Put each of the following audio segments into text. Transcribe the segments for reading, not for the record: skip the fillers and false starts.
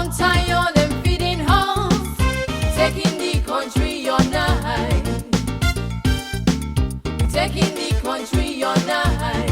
Untie all them feeding house, taking the country on high. Taking the country on high.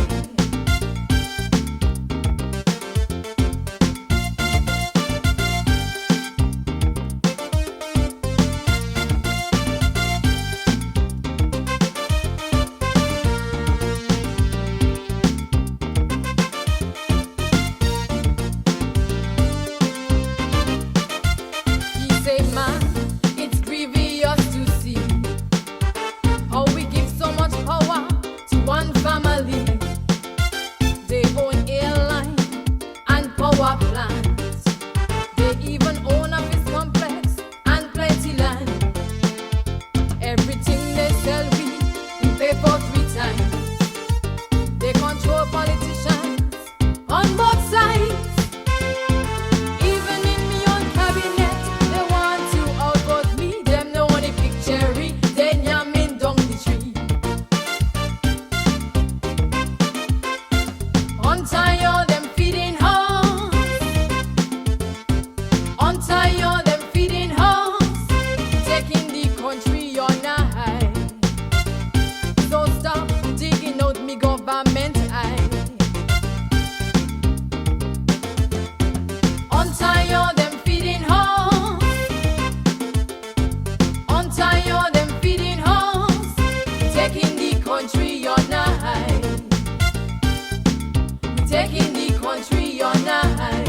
Taking the country on high.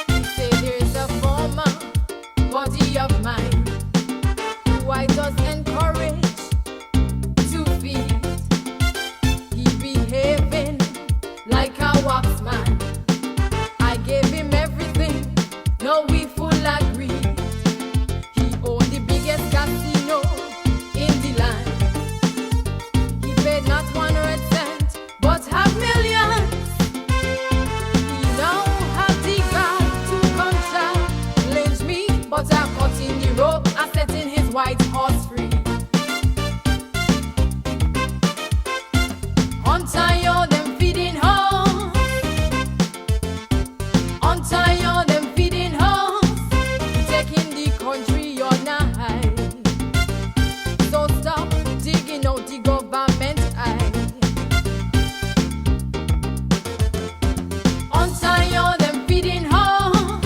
He say there's a former body of mine who I just encourage to feed. He behaving like a waxman. I gave him everything, now we full agreed. He owned the biggest casino in the land. He paid not 100 cents, but have millions. He now have the gall to come challenge me, but I'm cutting the rope and setting his white horse free. Untie all them feeding house. Untie all them feeding house. Taking the country on high. So stop digging out the government eye. Untie all them feeding house.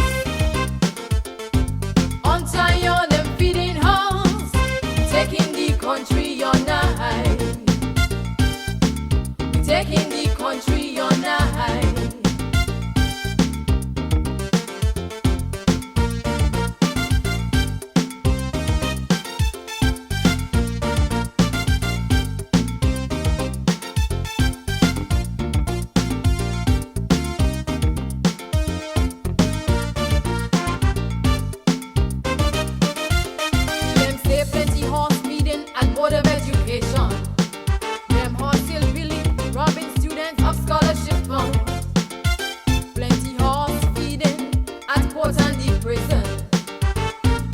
Untie all them feeding house. Taking the country on high. Taking the country on high. Them say plenty horse feeding and board of education. Them horse still really robbing students of scholarship funds. Plenty horse feeding at port and the prison,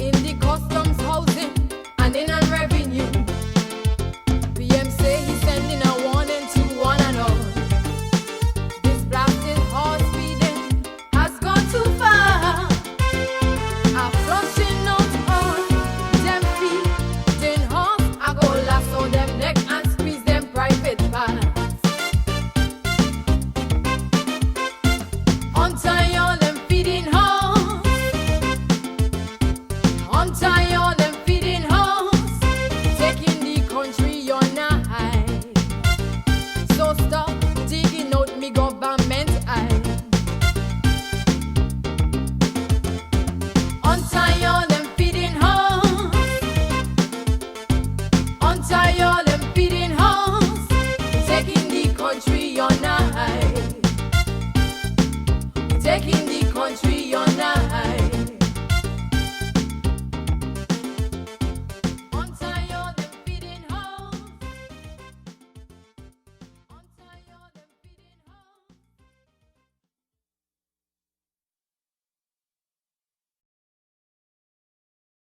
in the customs housing and in on revenue. PM say he's sending a warning to one and all. This blasted horse feeding has gone too far. A flushing out all them feeding horse. I go lasso them neck and squeeze them private parts. Untie all them feeding house. Untie all them feeding house. Taking the country on high. So stop digging out me government eye. Untie all them feeding house. Untie all them feeding house. Taking the country on high. Taking the country